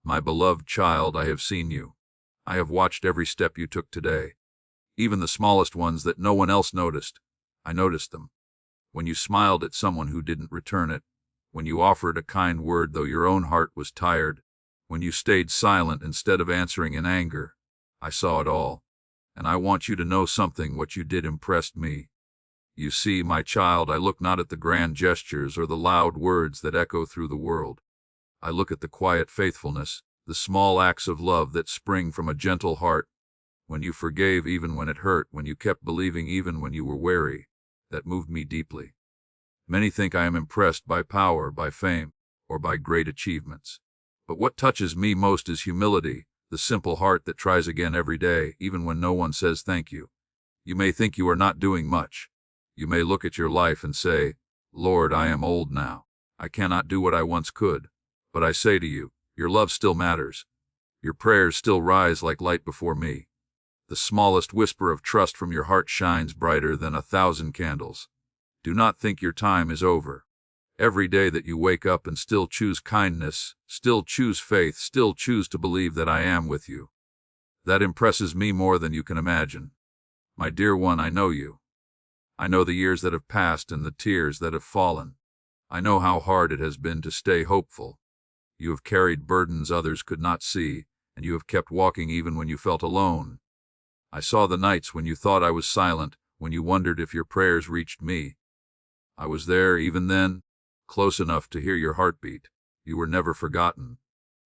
My beloved child, I have seen you. I have watched every step you took today. Even the smallest ones that no one else noticed. I noticed them. When you smiled at someone who didn't return it. When you offered a kind word though your own heart was tired. When you stayed silent instead of answering in anger. I saw it all. And I want you to know something. What you did impressed me. You see, my child, I look not at the grand gestures or the loud words that echo through the world. I look at the quiet faithfulness, the small acts of love that spring from a gentle heart. When you forgave even when it hurt, when you kept believing even when you were weary, that moved me deeply. Many think I am impressed by power, by fame, or by great achievements. But what touches me most is humility, the simple heart that tries again every day, even when no one says thank you. You may think you are not doing much. You may look at your life and say, Lord, I am old now. I cannot do what I once could. But I say to you, your love still matters. Your prayers still rise like light before me. The smallest whisper of trust from your heart shines brighter than 1,000 candles. Do not think your time is over. Every day that you wake up and still choose kindness, still choose faith, still choose to believe that I am with you. That impresses me more than you can imagine. My dear one, I know you. I know the years that have passed and the tears that have fallen. I know how hard it has been to stay hopeful. You have carried burdens others could not see, and you have kept walking even when you felt alone. I saw the nights when you thought I was silent, when you wondered if your prayers reached me. I was there even then, close enough to hear your heartbeat. You were never forgotten.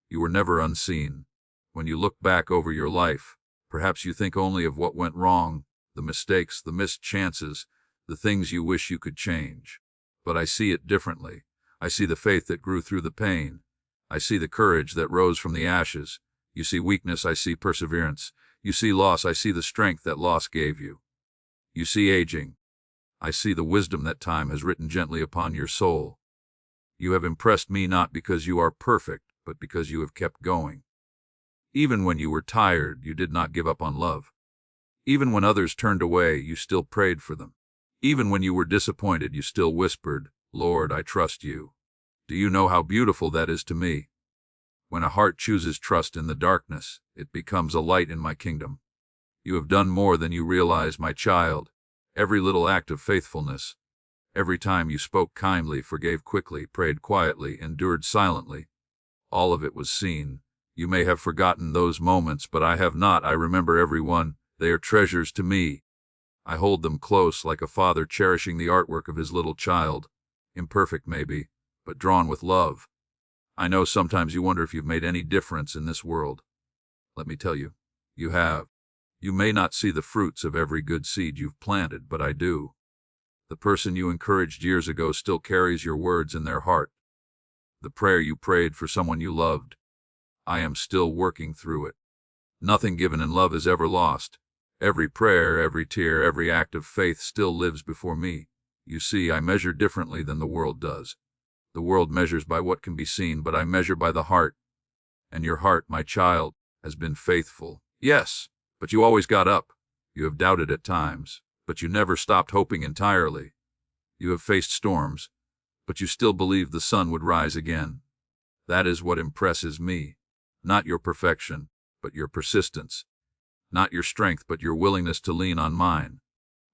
You were never unseen. When you look back over your life, perhaps you think only of what went wrong, the mistakes, the missed chances, the things you wish you could change. But I see it differently. I see the faith that grew through the pain. I see the courage that rose from the ashes. You see weakness, I see perseverance. You see loss, I see the strength that loss gave you. You see aging. I see the wisdom that time has written gently upon your soul. You have impressed me not because you are perfect, but because you have kept going. Even when you were tired, you did not give up on love. Even when others turned away, you still prayed for them. Even when you were disappointed, you still whispered, Lord, I trust you. Do you know how beautiful that is to me? When a heart chooses trust in the darkness, it becomes a light in my kingdom. You have done more than you realize, my child. Every little act of faithfulness, every time you spoke kindly, forgave quickly, prayed quietly, endured silently, all of it was seen. You may have forgotten those moments, but I have not. I remember every one. They are treasures to me. I hold them close like a father cherishing the artwork of his little child. Imperfect maybe, but drawn with love. I know sometimes you wonder if you've made any difference in this world. Let me tell you, you have. You may not see the fruits of every good seed you've planted, but I do. The person you encouraged years ago still carries your words in their heart. The prayer you prayed for someone you loved, I am still working through it. Nothing given in love is ever lost. Every prayer, every tear, every act of faith still lives before me. You see, I measure differently than the world does. The world measures by what can be seen, but I measure by the heart. And your heart, my child, has been faithful. Yes, but you always got up. You have doubted at times, but you never stopped hoping entirely. You have faced storms, but you still believed the sun would rise again. That is what impresses me. Not your perfection, but your persistence. Not your strength, but your willingness to lean on mine.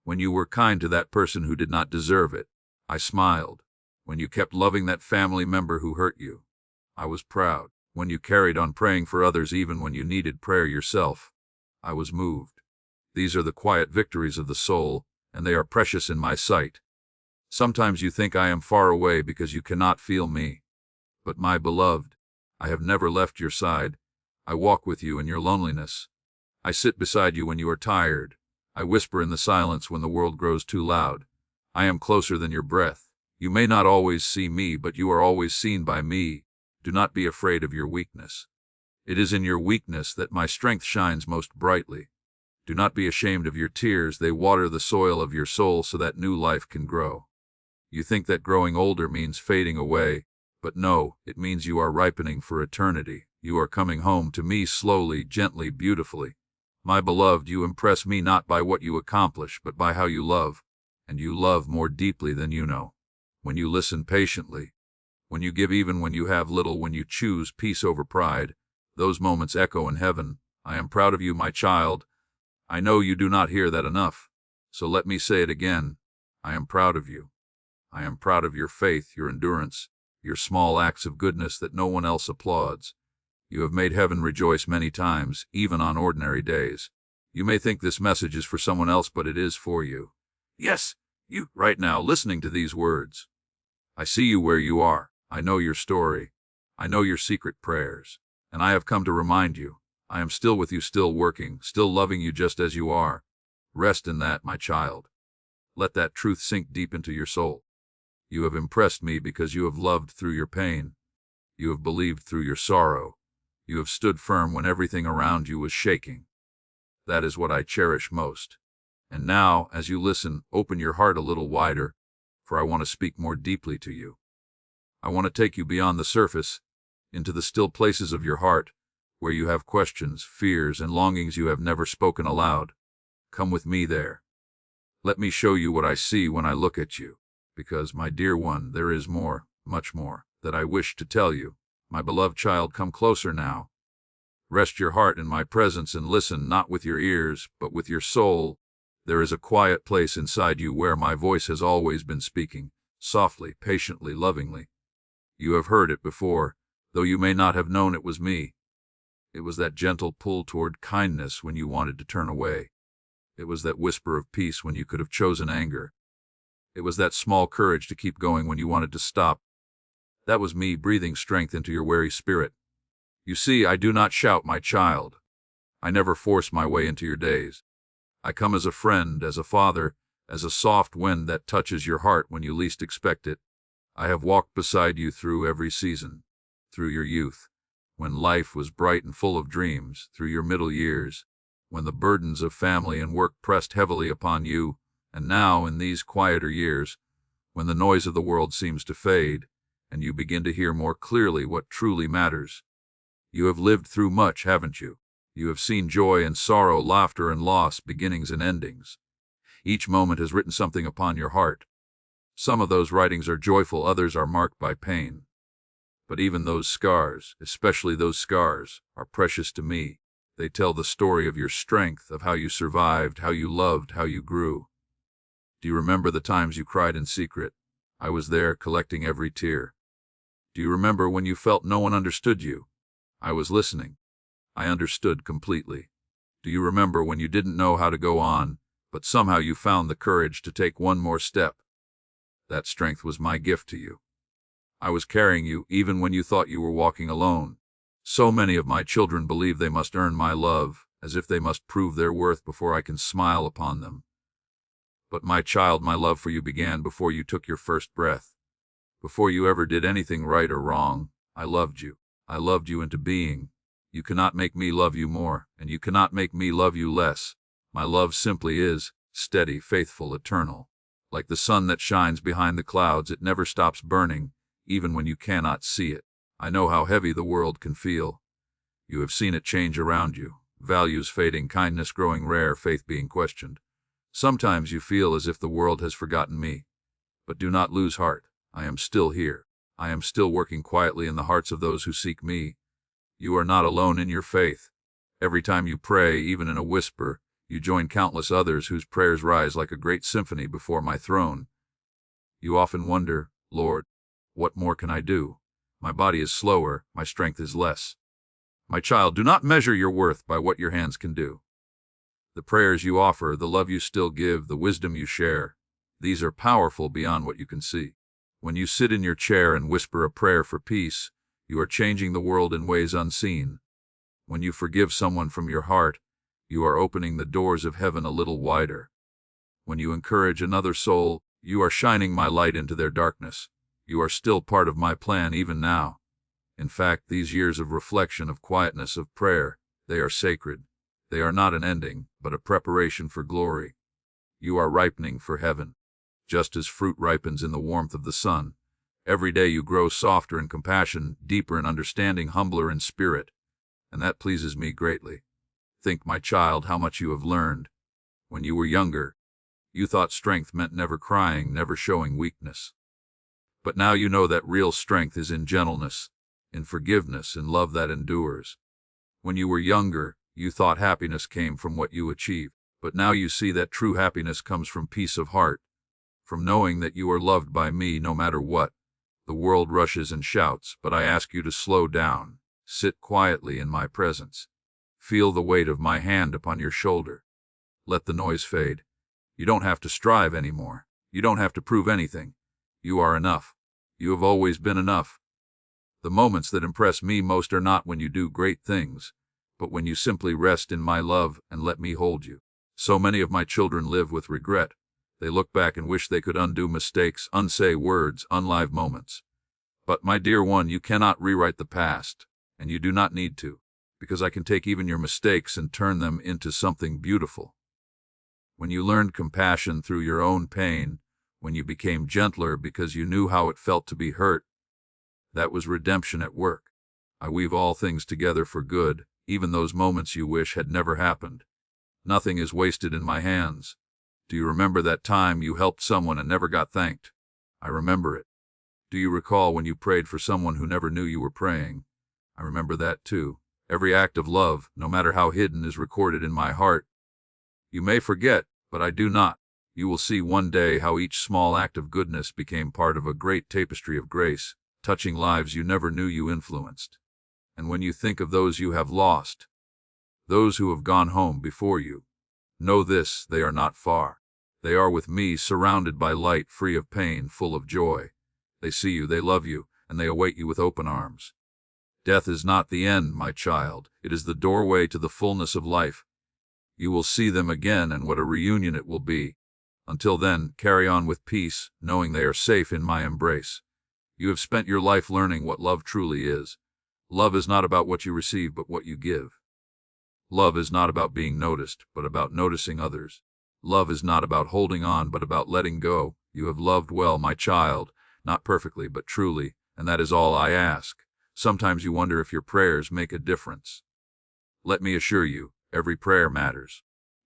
When you were kind to that person who did not deserve it, I smiled. When you kept loving that family member who hurt you, I was proud. When you carried on praying for others even when you needed prayer yourself, I was moved. These are the quiet victories of the soul, and they are precious in my sight. Sometimes you think I am far away because you cannot feel me. But my beloved, I have never left your side. I walk with you in your loneliness. I sit beside you when you are tired. I whisper in the silence when the world grows too loud. I am closer than your breath. You may not always see me, but you are always seen by me. Do not be afraid of your weakness. It is in your weakness that my strength shines most brightly. Do not be ashamed of your tears. They water the soil of your soul so that new life can grow. You think that growing older means fading away, but no, it means you are ripening for eternity. You are coming home to me slowly, gently, beautifully. My beloved, you impress me not by what you accomplish, but by how you love, and you love more deeply than you know. When you listen patiently, when you give even when you have little, when you choose peace over pride, Those moments echo in heaven. I am proud of you, my child. I know you do not hear that enough, so let me say it again. I am proud of you. I am proud of your faith, your endurance, your small acts of goodness that no one else applauds. You have made heaven rejoice many times, even on ordinary days. You may think this message is for someone else, but it is for you. Yes, you, right now, listening to these words. I see you where you are. I know your story. I know your secret prayers. And I have come to remind you, I am still with you, still working, still loving you just as you are. Rest in that, my child. Let that truth sink deep into your soul. You have impressed me because you have loved through your pain. You have believed through your sorrow. You have stood firm when everything around you was shaking. That is what I cherish most. And now, as you listen, open your heart a little wider, for I want to speak more deeply to you. I want to take you beyond the surface, into the still places of your heart, where you have questions, fears, and longings you have never spoken aloud. Come with me there. Let me show you what I see when I look at you, because, my dear one, there is more, much more, that I wish to tell you. My beloved child, come closer now. Rest your heart in my presence and listen, not with your ears, but with your soul. There is a quiet place inside you where my voice has always been speaking, softly, patiently, lovingly. You have heard it before, though you may not have known it was me. It was that gentle pull toward kindness when you wanted to turn away. It was that whisper of peace when you could have chosen anger. It was that small courage to keep going when you wanted to stop. That was me breathing strength into your weary spirit. You see, I do not shout, my child. I never force my way into your days. I come as a friend, as a father, as a soft wind that touches your heart when you least expect it. I have walked beside you through every season, through your youth, when life was bright and full of dreams, through your middle years, when the burdens of family and work pressed heavily upon you, and now in these quieter years, when the noise of the world seems to fade, and you begin to hear more clearly what truly matters. You have lived through much, haven't you? You have seen joy and sorrow, laughter and loss, beginnings and endings. Each moment has written something upon your heart. Some of those writings are joyful, others are marked by pain. But even those scars, especially those scars, are precious to me. They tell the story of your strength, of how you survived, how you loved, how you grew. Do you remember the times you cried in secret? I was there, collecting every tear. Do you remember when you felt no one understood you? I was listening. I understood completely. Do you remember when you didn't know how to go on, but somehow you found the courage to take one more step? That strength was my gift to you. I was carrying you even when you thought you were walking alone. So many of my children believe they must earn my love, as if they must prove their worth before I can smile upon them. But my child, my love for you began before you took your first breath. Before you ever did anything right or wrong, I loved you. I loved you into being. You cannot make me love you more, and you cannot make me love you less. My love simply is, steady, faithful, eternal. Like the sun that shines behind the clouds, it never stops burning, even when you cannot see it. I know how heavy the world can feel. You have seen it change around you, values fading, kindness growing rare, faith being questioned. Sometimes you feel as if the world has forgotten me. But do not lose heart. I am still here. I am still working quietly in the hearts of those who seek me. You are not alone in your faith. Every time you pray, even in a whisper, you join countless others whose prayers rise like a great symphony before my throne. You often wonder, Lord, what more can I do? My body is slower, my strength is less. My child, do not measure your worth by what your hands can do. The prayers you offer, the love you still give, the wisdom you share, these are powerful beyond what you can see. When you sit in your chair and whisper a prayer for peace, you are changing the world in ways unseen. When you forgive someone from your heart, you are opening the doors of heaven a little wider. When you encourage another soul, you are shining my light into their darkness. You are still part of my plan even now. In fact, these years of reflection, of quietness, of prayer, they are sacred. They are not an ending, but a preparation for glory. You are ripening for heaven. Just as fruit ripens in the warmth of the sun, every day you grow softer in compassion, deeper in understanding, humbler in spirit, and that pleases me greatly. Think, my child, how much you have learned. When you were younger, you thought strength meant never crying, never showing weakness. But now you know that real strength is in gentleness, in forgiveness, in love that endures. When you were younger, you thought happiness came from what you achieved, but now you see that true happiness comes from peace of heart, from knowing that you are loved by me no matter what. The world rushes and shouts, but I ask you to slow down, sit quietly in my presence. Feel the weight of my hand upon your shoulder. Let the noise fade. You don't have to strive anymore. You don't have to prove anything. You are enough. You have always been enough. The moments that impress me most are not when you do great things, but when you simply rest in my love and let me hold you. So many of my children live with regret. They look back and wish they could undo mistakes, unsay words, unlive moments. But my dear one, you cannot rewrite the past, and you do not need to, because I can take even your mistakes and turn them into something beautiful. When you learned compassion through your own pain, when you became gentler because you knew how it felt to be hurt, that was redemption at work. I weave all things together for good, even those moments you wish had never happened. Nothing is wasted in my hands. Do you remember that time you helped someone and never got thanked? I remember it. Do you recall when you prayed for someone who never knew you were praying? I remember that too. Every act of love, no matter how hidden, is recorded in my heart. You may forget, but I do not. You will see one day how each small act of goodness became part of a great tapestry of grace, touching lives you never knew you influenced. And when you think of those you have lost, those who have gone home before you, know this: they are not far. They are with me, surrounded by light, free of pain, full of joy. They see you, they love you, and they await you with open arms. Death is not the end, my child. It is the doorway to the fullness of life. You will see them again, and what a reunion it will be. Until then, carry on with peace, knowing they are safe in my embrace. You have spent your life learning what love truly is. Love is not about what you receive, but what you give. Love is not about being noticed, but about noticing others. Love is not about holding on, but about letting go. You have loved well, my child, not perfectly, but truly, and that is all I ask. Sometimes you wonder if your prayers make a difference. Let me assure you, every prayer matters.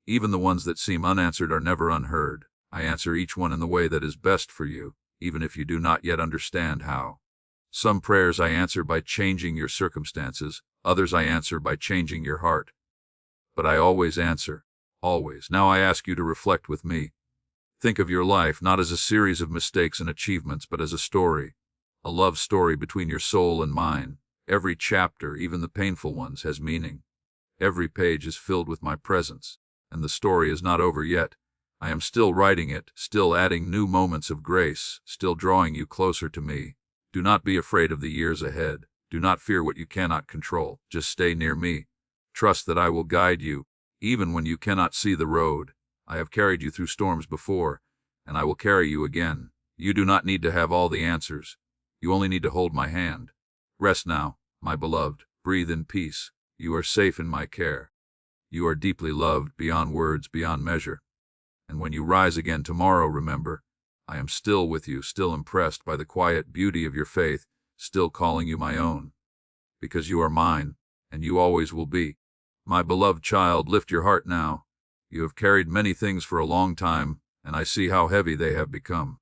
Even the ones that seem unanswered are never unheard. I answer each one in the way that is best for you, even if you do not yet understand how. Some prayers I answer by changing your circumstances, others I answer by changing your heart. But I always answer. Always. Now I ask you to reflect with me. Think of your life not as a series of mistakes and achievements, but as a story, a love story between your soul and mine. Every chapter, even the painful ones, has meaning. Every page is filled with my presence, and the story is not over yet. I am still writing it, still adding new moments of grace, still drawing you closer to me. Do not be afraid of the years ahead. Do not fear what you cannot control. Just stay near me. Trust that I will guide you, even when you cannot see the road. I have carried you through storms before, and I will carry you again. You do not need to have all the answers. You only need to hold my hand. Rest now, my beloved. Breathe in peace. You are safe in my care. You are deeply loved, beyond words, beyond measure. And when you rise again tomorrow, remember, I am still with you, still impressed by the quiet beauty of your faith, still calling you my own. Because you are mine, and you always will be. My beloved child, lift your heart now. You have carried many things for a long time, and I see how heavy they have become.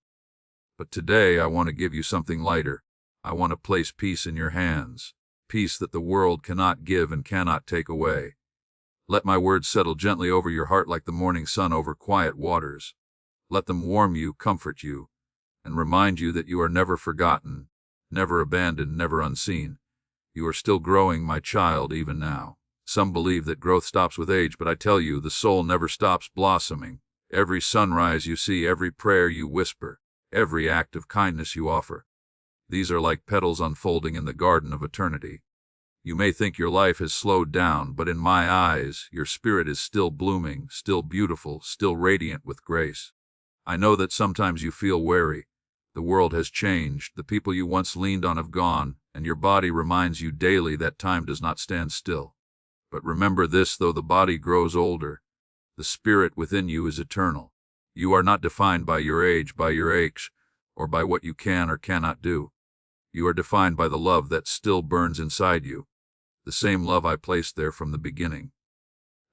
But today I want to give you something lighter. I want to place peace in your hands, peace that the world cannot give and cannot take away. Let my words settle gently over your heart like the morning sun over quiet waters. Let them warm you, comfort you, and remind you that you are never forgotten, never abandoned, never unseen. You are still growing, my child, even now. Some believe that growth stops with age, but I tell you, the soul never stops blossoming. Every sunrise you see, every prayer you whisper, every act of kindness you offer, these are like petals unfolding in the garden of eternity. You may think your life has slowed down, but in my eyes, your spirit is still blooming, still beautiful, still radiant with grace. I know that sometimes you feel weary. The world has changed, the people you once leaned on have gone, and your body reminds you daily that time does not stand still. But remember this, though the body grows older, the spirit within you is eternal. You are not defined by your age, by your aches, or by what you can or cannot do. You are defined by the love that still burns inside you, the same love I placed there from the beginning.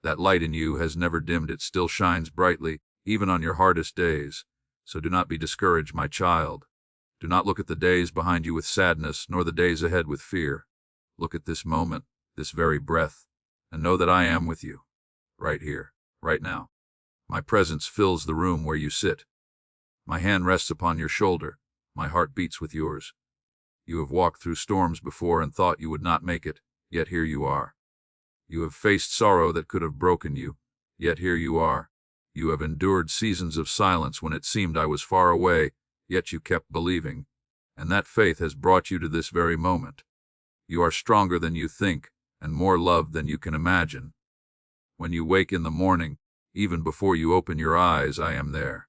That light in you has never dimmed, it still shines brightly, even on your hardest days. So do not be discouraged, my child. Do not look at the days behind you with sadness, nor the days ahead with fear. Look at this moment, this very breath. and know that I am with you, right here, right now. My presence fills the room where you sit. My hand rests upon your shoulder. My heart beats with yours. You have walked through storms before and thought you would not make it, yet here you are. You have faced sorrow that could have broken you, yet here you are. You have endured seasons of silence when it seemed I was far away, yet you kept believing, and that faith has brought you to this very moment. You are stronger than you think, and more loved than you can imagine. When you wake in the morning, even before you open your eyes, I am there.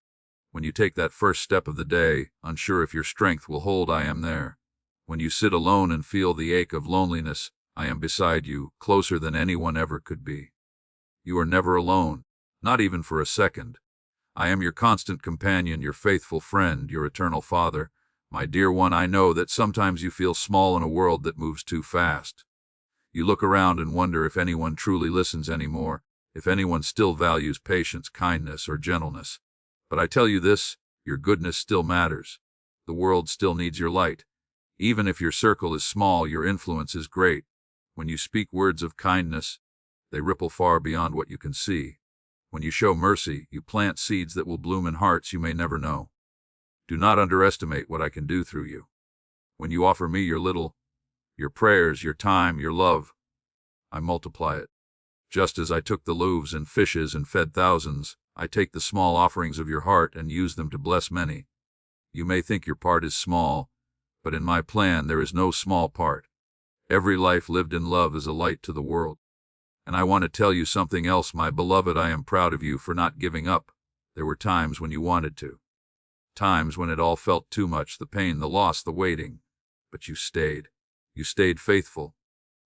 When you take that first step of the day, unsure if your strength will hold, I am there. When you sit alone and feel the ache of loneliness, I am beside you, closer than anyone ever could be. You are never alone, not even for a second. I am your constant companion, your faithful friend, your eternal Father. My dear one, I know that sometimes you feel small in a world that moves too fast. You look around and wonder if anyone truly listens anymore, if anyone still values patience, kindness, or gentleness. But I tell you this, your goodness still matters. The world still needs your light. Even if your circle is small, your influence is great. When you speak words of kindness, they ripple far beyond what you can see. When you show mercy, you plant seeds that will bloom in hearts you may never know. Do not underestimate what I can do through you. When you offer me your little, your prayers, your time, your love, I multiply it. Just as I took the loaves and fishes and fed thousands, I take the small offerings of your heart and use them to bless many. You may think your part is small, but in my plan there is no small part. Every life lived in love is a light to the world. And I want to tell you something else, my beloved. I am proud of you for not giving up. There were times when you wanted to. Times when it all felt too much, the pain, the loss, the waiting. But you stayed. You stayed faithful.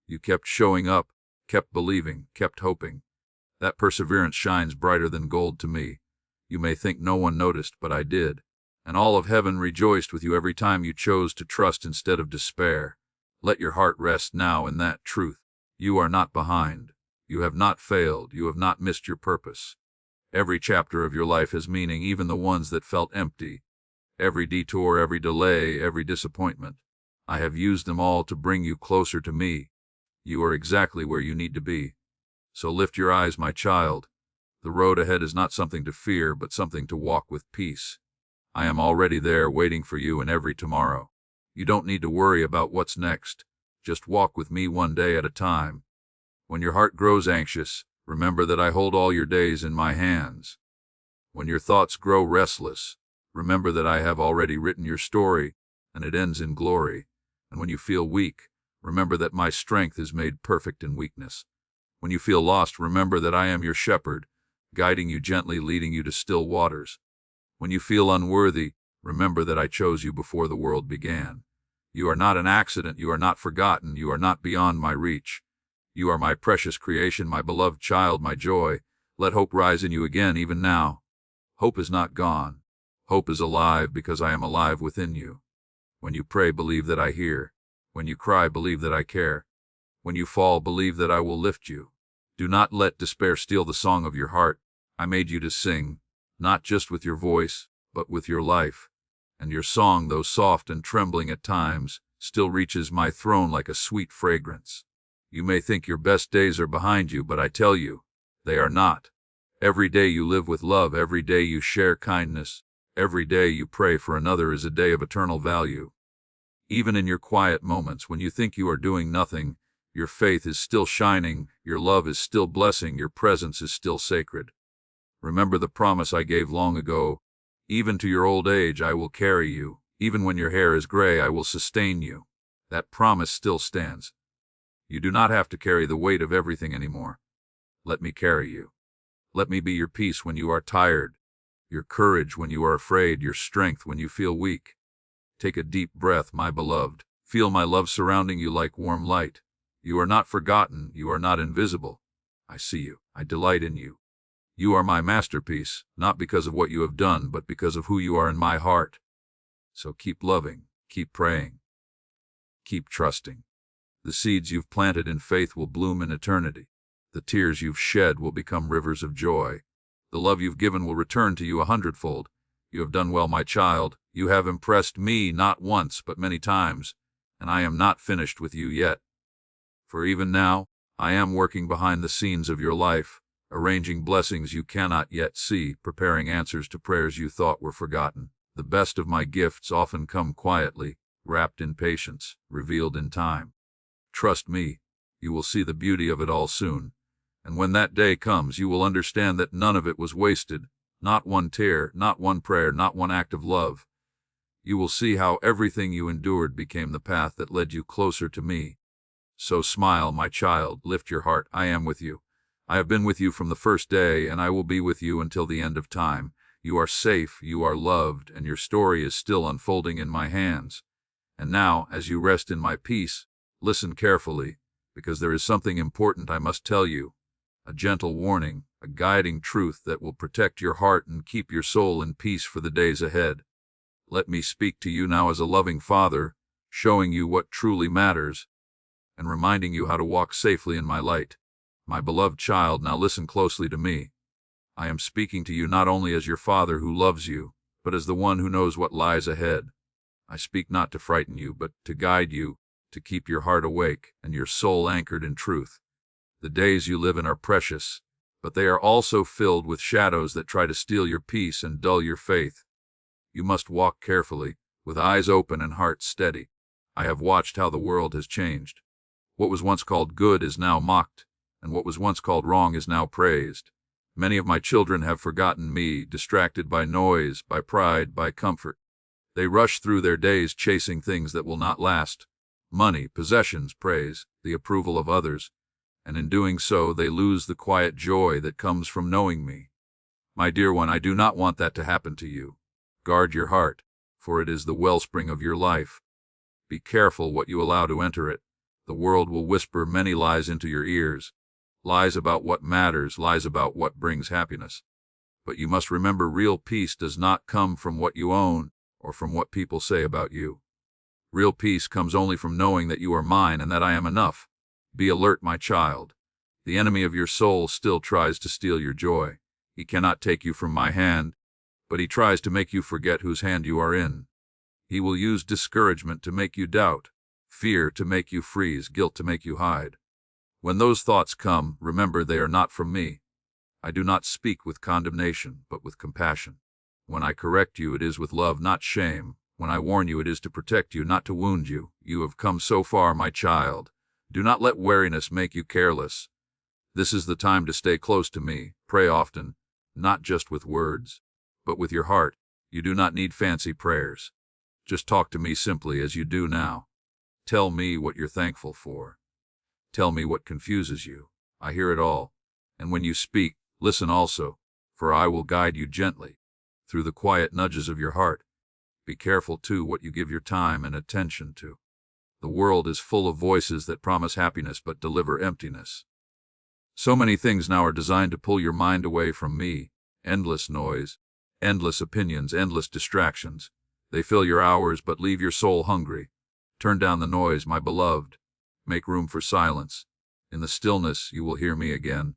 You kept showing up, kept believing, kept hoping. That perseverance shines brighter than gold to me. You may think no one noticed, but I did. And all of heaven rejoiced with you every time you chose to trust instead of despair. Let your heart rest now in that truth. You are not behind. You have not failed. You have not missed your purpose. Every chapter of your life has meaning, even the ones that felt empty. Every detour, every delay, every disappointment. I have used them all to bring you closer to me. You are exactly where you need to be. So lift your eyes, my child. The road ahead is not something to fear, but something to walk with peace. I am already there, waiting for you in every tomorrow. You don't need to worry about what's next. Just walk with me one day at a time. When your heart grows anxious, remember that I hold all your days in my hands. When your thoughts grow restless, remember that I have already written your story, and it ends in glory. And when you feel weak, remember that my strength is made perfect in weakness. When you feel lost, remember that I am your shepherd, guiding you gently, leading you to still waters. When you feel unworthy, remember that I chose you before the world began. You are not an accident, you are not forgotten, you are not beyond my reach. You are my precious creation, my beloved child, my joy. Let hope rise in you again, even now. Hope is not gone. Hope is alive because I am alive within you. When you pray, believe that I hear. When you cry, believe that I care. When you fall, believe that I will lift you. Do not let despair steal the song of your heart. I made you to sing, not just with your voice, but with your life. And your song, though soft and trembling at times, still reaches my throne like a sweet fragrance. You may think your best days are behind you, but I tell you, they are not. Every day you live with love, every day you share kindness, every day you pray for another is a day of eternal value. Even in your quiet moments when you think you are doing nothing, your faith is still shining, your love is still blessing, your presence is still sacred. Remember the promise I gave long ago. Even to your old age I will carry you. Even when your hair is gray I will sustain you. That promise still stands. You do not have to carry the weight of everything anymore. Let me carry you. Let me be your peace when you are tired, your courage when you are afraid, your strength when you feel weak. Take a deep breath, my beloved. Feel my love surrounding you like warm light. You are not forgotten. You are not invisible. I see you. I delight in you. You are my masterpiece, not because of what you have done, but because of who you are in my heart. So keep loving, keep praying, keep trusting. The seeds you've planted in faith will bloom in eternity. The tears you've shed will become rivers of joy. The love you've given will return to you 100-fold. You have done well, my child. You have impressed me not once, but many times, and I am not finished with you yet. For even now, I am working behind the scenes of your life, arranging blessings you cannot yet see, preparing answers to prayers you thought were forgotten. The best of my gifts often come quietly, wrapped in patience, revealed in time. Trust me, you will see the beauty of it all soon. And when that day comes, you will understand that none of it was wasted, not one tear, not one prayer, not one act of love. You will see how everything you endured became the path that led you closer to me. So smile, my child, lift your heart, I am with you. I have been with you from the first day, and I will be with you until the end of time. You are safe, you are loved, and your story is still unfolding in my hands. And now, as you rest in my peace, listen carefully, because there is something important I must tell you. A gentle warning, a guiding truth that will protect your heart and keep your soul in peace for the days ahead. Let me speak to you now as a loving father, showing you what truly matters, and reminding you how to walk safely in my light. My beloved child, now listen closely to me. I am speaking to you not only as your father who loves you, but as the one who knows what lies ahead. I speak not to frighten you, but to guide you, to keep your heart awake and your soul anchored in truth. The days you live in are precious, but they are also filled with shadows that try to steal your peace and dull your faith. You must walk carefully, with eyes open and heart steady. I have watched how the world has changed. What was once called good is now mocked, and what was once called wrong is now praised. Many of my children have forgotten me, distracted by noise, by pride, by comfort. They rush through their days chasing things that will not last: money, possessions, praise, the approval of others, and in doing so they lose the quiet joy that comes from knowing me. My dear one, I do not want that to happen to you. Guard your heart, for it is the wellspring of your life. Be careful what you allow to enter it. The world will whisper many lies into your ears. Lies about what matters, lies about what brings happiness. But you must remember, real peace does not come from what you own or from what people say about you. Real peace comes only from knowing that you are mine and that I am enough. Be alert, my child. The enemy of your soul still tries to steal your joy. He cannot take you from my hand, but he tries to make you forget whose hand you are in. He will use discouragement to make you doubt, fear to make you freeze, guilt to make you hide. When those thoughts come, remember they are not from me. I do not speak with condemnation, but with compassion. When I correct you, it is with love, not shame. When I warn you, it is to protect you, not to wound you. You have come so far, my child. Do not let weariness make you careless. This is the time to stay close to me. Pray often, not just with words, but with your heart. You do not need fancy prayers. Just talk to me simply as you do now. Tell me what you're thankful for. Tell me what confuses you. I hear it all. And when you speak, listen also, for I will guide you gently through the quiet nudges of your heart. Be careful, too, what you give your time and attention to. The world is full of voices that promise happiness but deliver emptiness. So many things now are designed to pull your mind away from me. Endless noise, endless opinions, endless distractions. They fill your hours but leave your soul hungry. Turn down the noise, my beloved. Make room for silence. In the stillness you will hear me again.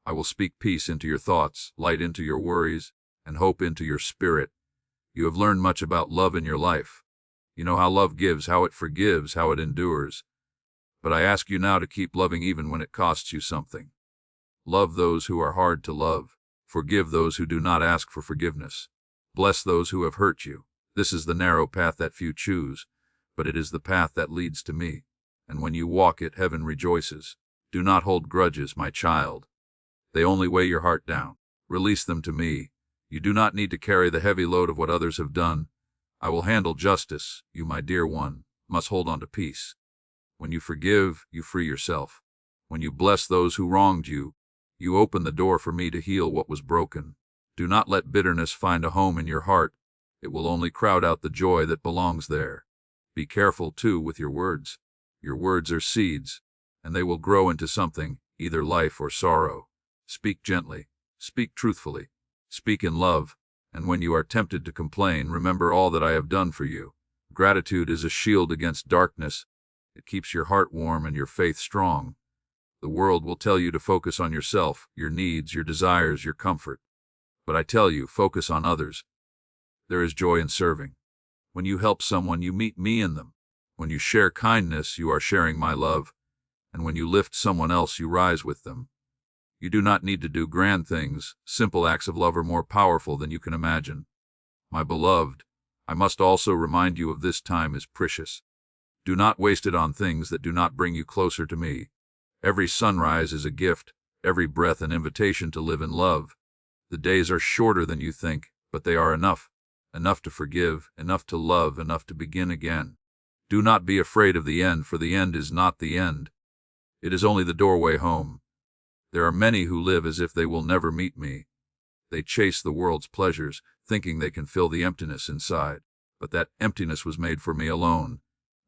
I will speak peace into your thoughts, light into your worries, and hope into your spirit. You have learned much about love in your life. You know how love gives, how it forgives, how it endures. But I ask you now to keep loving even when it costs you something. Love those who are hard to love. Forgive those who do not ask for forgiveness. Bless those who have hurt you. This is the narrow path that few choose, but it is the path that leads to me. And when you walk it, heaven rejoices. Do not hold grudges, my child. They only weigh your heart down. Release them to me. You do not need to carry the heavy load of what others have done. I will handle justice. You, my dear one, must hold on to peace. When you forgive, you free yourself. When you bless those who wronged you, you open the door for me to heal what was broken. Do not let bitterness find a home in your heart. It will only crowd out the joy that belongs there. Be careful, too, with your words. Your words are seeds, and they will grow into something, either life or sorrow. Speak gently. Speak truthfully. Speak in love. And when you are tempted to complain, remember all that I have done for you. Gratitude is a shield against darkness. It keeps your heart warm and your faith strong. The world will tell you to focus on yourself, your needs, your desires, your comfort. But I tell you, focus on others. There is joy in serving. When you help someone, you meet me in them. When you share kindness, you are sharing my love. and when you lift someone else, you rise with them. You do not need to do grand things. Simple acts of love are more powerful than you can imagine. My beloved, I must also remind you of this time is precious. Do not waste it on things that do not bring you closer to me. Every sunrise is a gift, every breath an invitation to live in love. The days are shorter than you think, but they are enough. Enough to forgive, enough to love, enough to begin again. Do not be afraid of the end, for the end is not the end. It is only the doorway home. There are many who live as if they will never meet me. They chase the world's pleasures, thinking they can fill the emptiness inside. But that emptiness was made for me alone.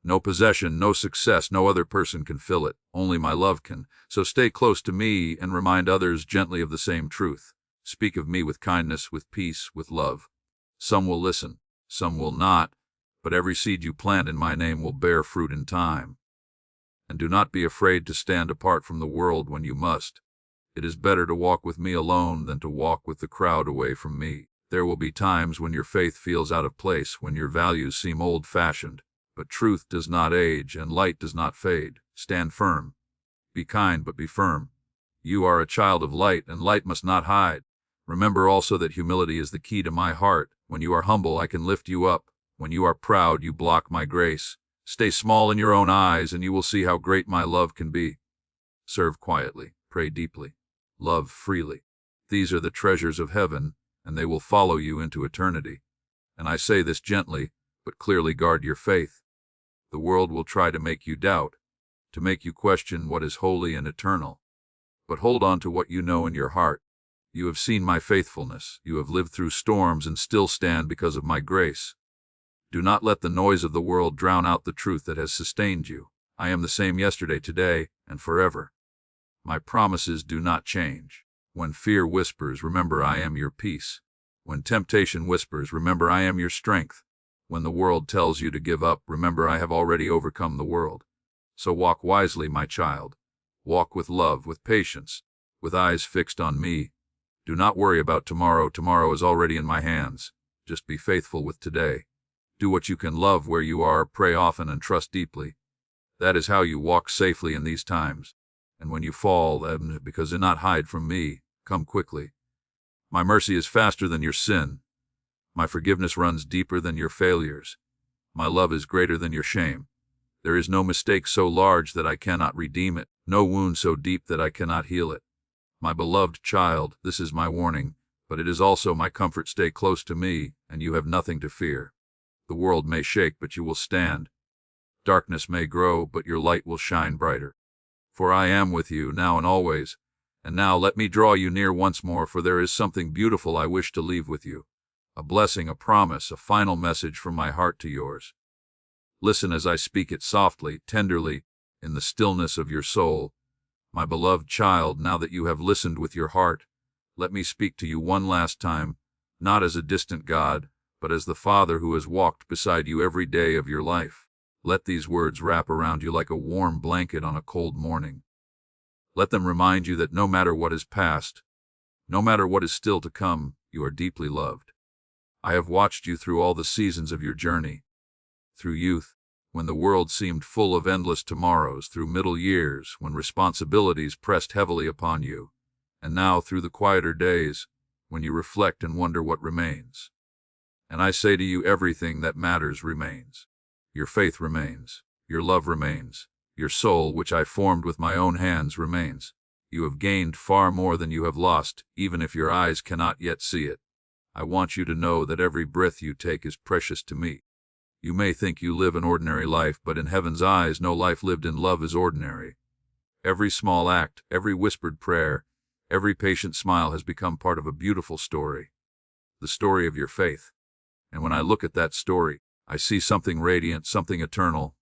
No possession, no success, no other person can fill it. Only my love can. So stay close to me and remind others gently of the same truth. Speak of me with kindness, with peace, with love. Some will listen, some will not, but every seed you plant in my name will bear fruit in time. And do not be afraid to stand apart from the world when you must. It is better to walk with me alone than to walk with the crowd away from me. There will be times when your faith feels out of place, when your values seem old-fashioned, but truth does not age and light does not fade. Stand firm. Be kind, but be firm. You are a child of light, and light must not hide. Remember also that humility is the key to my heart. When you are humble, I can lift you up. When you are proud, you block my grace. Stay small in your own eyes, and you will see how great my love can be. Serve quietly, pray deeply, love freely. These are the treasures of heaven, and they will follow you into eternity. And I say this gently, but clearly guard your faith. The world will try to make you doubt, to make you question what is holy and eternal. But hold on to what you know in your heart. You have seen my faithfulness. You have lived through storms and still stand because of my grace. Do not let the noise of the world drown out the truth that has sustained you. I am the same yesterday, today, and forever. My promises do not change. When fear whispers, remember I am your peace. When temptation whispers, remember I am your strength. When the world tells you to give up, remember I have already overcome the world. So walk wisely, my child. Walk with love, with patience, with eyes fixed on me. Do not worry about tomorrow. Tomorrow is already in my hands. Just be faithful with today. Do what you can, love where you are, pray often, and trust deeply. That is how you walk safely in these times. And when you fall, then, because do not hide from me, come quickly. My mercy is faster than your sin. My forgiveness runs deeper than your failures. My love is greater than your shame. There is no mistake so large that I cannot redeem it, no wound so deep that I cannot heal it. My beloved child, this is my warning, but it is also my comfort. Stay close to me, and you have nothing to fear. The world may shake, but you will stand. Darkness may grow, but your light will shine brighter. For I am with you, now and always. And now let me draw you near once more, for there is something beautiful I wish to leave with you. A blessing, a promise, a final message from my heart to yours. Listen as I speak it softly, tenderly, in the stillness of your soul. My beloved child, now that you have listened with your heart, let me speak to you one last time, not as a distant God, but as the Father who has walked beside you every day of your life. Let these words wrap around you like a warm blanket on a cold morning. Let them remind you that no matter what is past, no matter what is still to come, you are deeply loved. I have watched you through all the seasons of your journey, through youth, when the world seemed full of endless tomorrows, through middle years, when responsibilities pressed heavily upon you, and now through the quieter days, when you reflect and wonder what remains. And I say to you, everything that matters remains. Your faith remains. Your love remains. Your soul, which I formed with my own hands, remains. You have gained far more than you have lost, even if your eyes cannot yet see it. I want you to know that every breath you take is precious to me. You may think you live an ordinary life, but in heaven's eyes, no life lived in love is ordinary. Every small act, every whispered prayer, every patient smile has become part of a beautiful story, the story of your faith. And when I look at that story, I see something radiant, something eternal.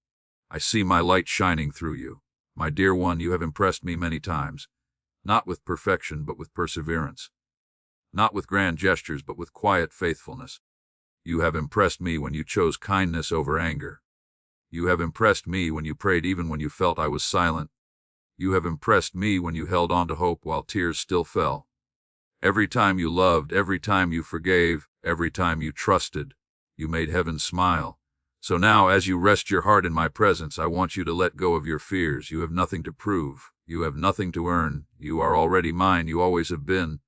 I see my light shining through you. My dear one, you have impressed me many times, not with perfection, but with perseverance. Not with grand gestures, but with quiet faithfulness. You have impressed me when you chose kindness over anger. You have impressed me when you prayed even when you felt I was silent. You have impressed me when you held on to hope while tears still fell. Every time you loved, every time you forgave, every time you trusted, you made heaven smile. So now, as you rest your heart in my presence, I want you to let go of your fears. You have nothing to prove. You have nothing to earn. You are already mine. You always have been.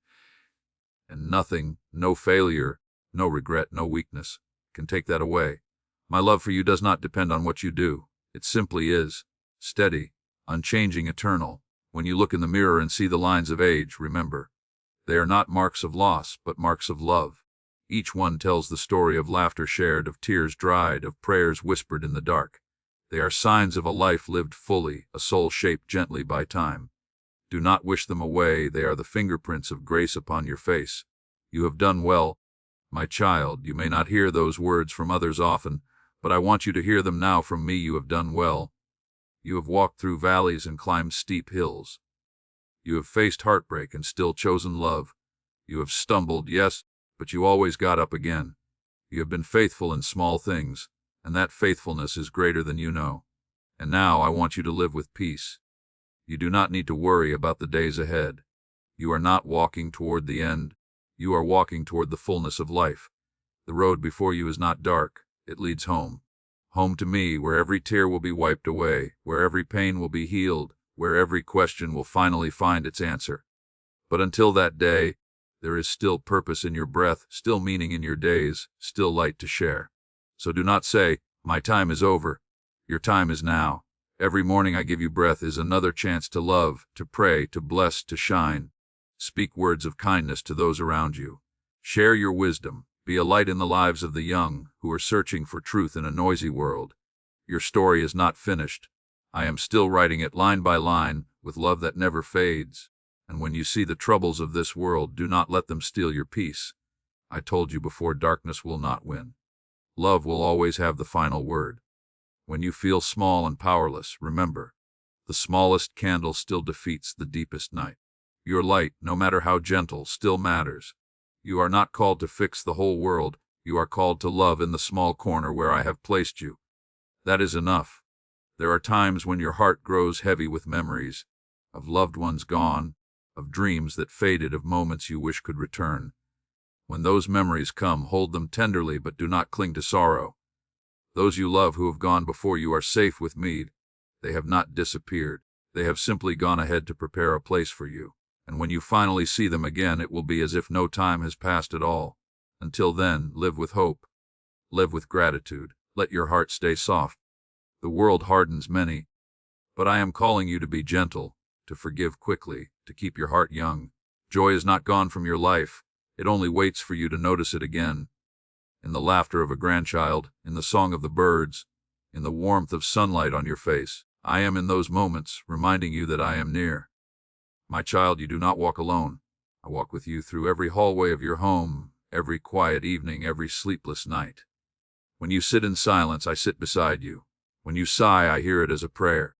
And nothing, no failure, no regret, no weakness, can take that away. My love for you does not depend on what you do. It simply is. Steady, unchanging, eternal. When you look in the mirror and see the lines of age, remember, they are not marks of loss, but marks of love. Each one tells the story of laughter shared, of tears dried, of prayers whispered in the dark. They are signs of a life lived fully, a soul shaped gently by time. Do not wish them away. They are the fingerprints of grace upon your face. You have done well, my child. You may not hear those words from others often, but I want you to hear them now from me. You have done well. You have walked through valleys and climbed steep hills. You have faced heartbreak and still chosen love. You have stumbled, yes, but you always got up again. You have been faithful in small things, and that faithfulness is greater than you know. And now I want you to live with peace. You do not need to worry about the days ahead. You are not walking toward the end. You are walking toward the fullness of life. The road before you is not dark. It leads home. Home to me, where every tear will be wiped away, where every pain will be healed, where every question will finally find its answer. But until that day, there is still purpose in your breath, still meaning in your days, still light to share. So do not say, my time is over. Your time is now. Every morning I give you breath is another chance to love, to pray, to bless, to shine. Speak words of kindness to those around you. Share your wisdom. Be a light in the lives of the young who are searching for truth in a noisy world. Your story is not finished. I am still writing it line by line with love that never fades. And when you see the troubles of this world, do not let them steal your peace. I told you before, darkness will not win. Love will always have the final word. When you feel small and powerless, remember, the smallest candle still defeats the deepest night. Your light, no matter how gentle, still matters. You are not called to fix the whole world. You are called to love in the small corner where I have placed you. That is enough. There are times when your heart grows heavy with memories of loved ones gone, of dreams that faded, of moments you wish could return. When those memories come, hold them tenderly, but do not cling to sorrow. Those you love who have gone before you are safe with me. They have not disappeared. They have simply gone ahead to prepare a place for you. And when you finally see them again, it will be as if no time has passed at all. Until then, live with hope. Live with gratitude. Let your heart stay soft. The world hardens many, but I am calling you to be gentle, to forgive quickly, to keep your heart young. Joy is not gone from your life. It only waits for you to notice it again. In the laughter of a grandchild, in the song of the birds, in the warmth of sunlight on your face. I am in those moments, reminding you that I am near. My child, you do not walk alone. I walk with you through every hallway of your home, every quiet evening, every sleepless night. When you sit in silence, I sit beside you. When you sigh, I hear it as a prayer.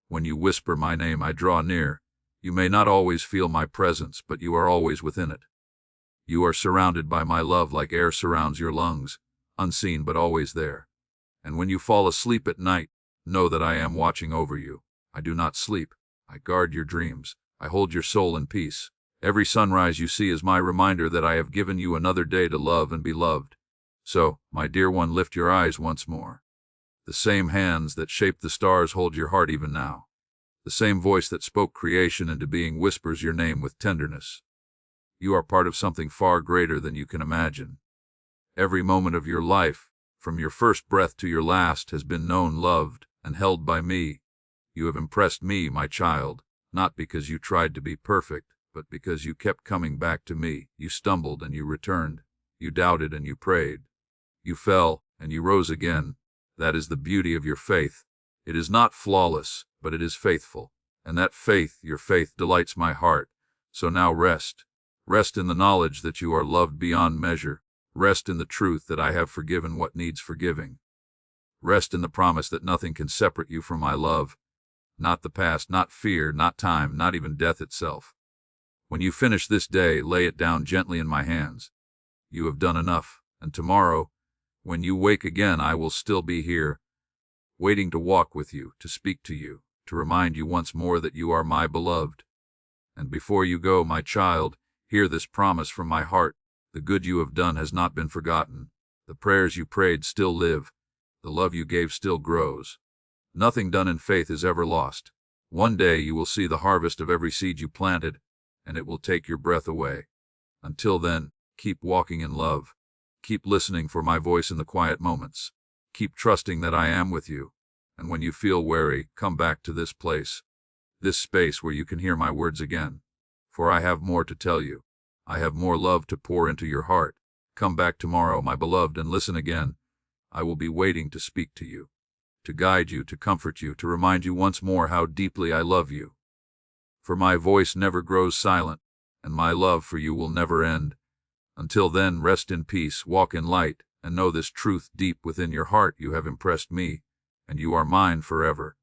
When you whisper my name, I draw near. You may not always feel my presence, but you are always within it. You are surrounded by my love like air surrounds your lungs, unseen but always there. And when you fall asleep at night, know that I am watching over you. I do not sleep. I guard your dreams. I hold your soul in peace. Every sunrise you see is my reminder that I have given you another day to love and be loved. So, my dear one, lift your eyes once more. The same hands that shaped the stars hold your heart even now. The same voice that spoke creation into being whispers your name with tenderness. You are part of something far greater than you can imagine. Every moment of your life, from your first breath to your last, has been known, loved, and held by me. You have impressed me, my child, not because you tried to be perfect, but because you kept coming back to me. You stumbled and you returned. You doubted and you prayed. You fell and you rose again. That is the beauty of your faith. It is not flawless, but it is faithful. And that faith, your faith, delights my heart. So now rest. Rest in the knowledge that you are loved beyond measure. Rest in the truth that I have forgiven what needs forgiving. Rest in the promise that nothing can separate you from my love. Not the past, not fear, not time, not even death itself. When you finish this day, lay it down gently in my hands. You have done enough, and tomorrow, when you wake again, I will still be here, waiting to walk with you, to speak to you, to remind you once more that you are my beloved. And before you go, my child, hear this promise from my heart. The good you have done has not been forgotten. The prayers you prayed still live. The love you gave still grows. Nothing done in faith is ever lost. One day you will see the harvest of every seed you planted, and it will take your breath away. Until then, keep walking in love. Keep listening for my voice in the quiet moments. Keep trusting that I am with you. And when you feel weary, come back to this place, this space where you can hear my words again. For I have more to tell you. I have more love to pour into your heart. Come back tomorrow, my beloved, and listen again. I will be waiting to speak to you, to guide you, to comfort you, to remind you once more how deeply I love you. For my voice never grows silent, and my love for you will never end. Until then, rest in peace, walk in light, and know this truth deep within your heart: you have impressed me, and you are mine forever.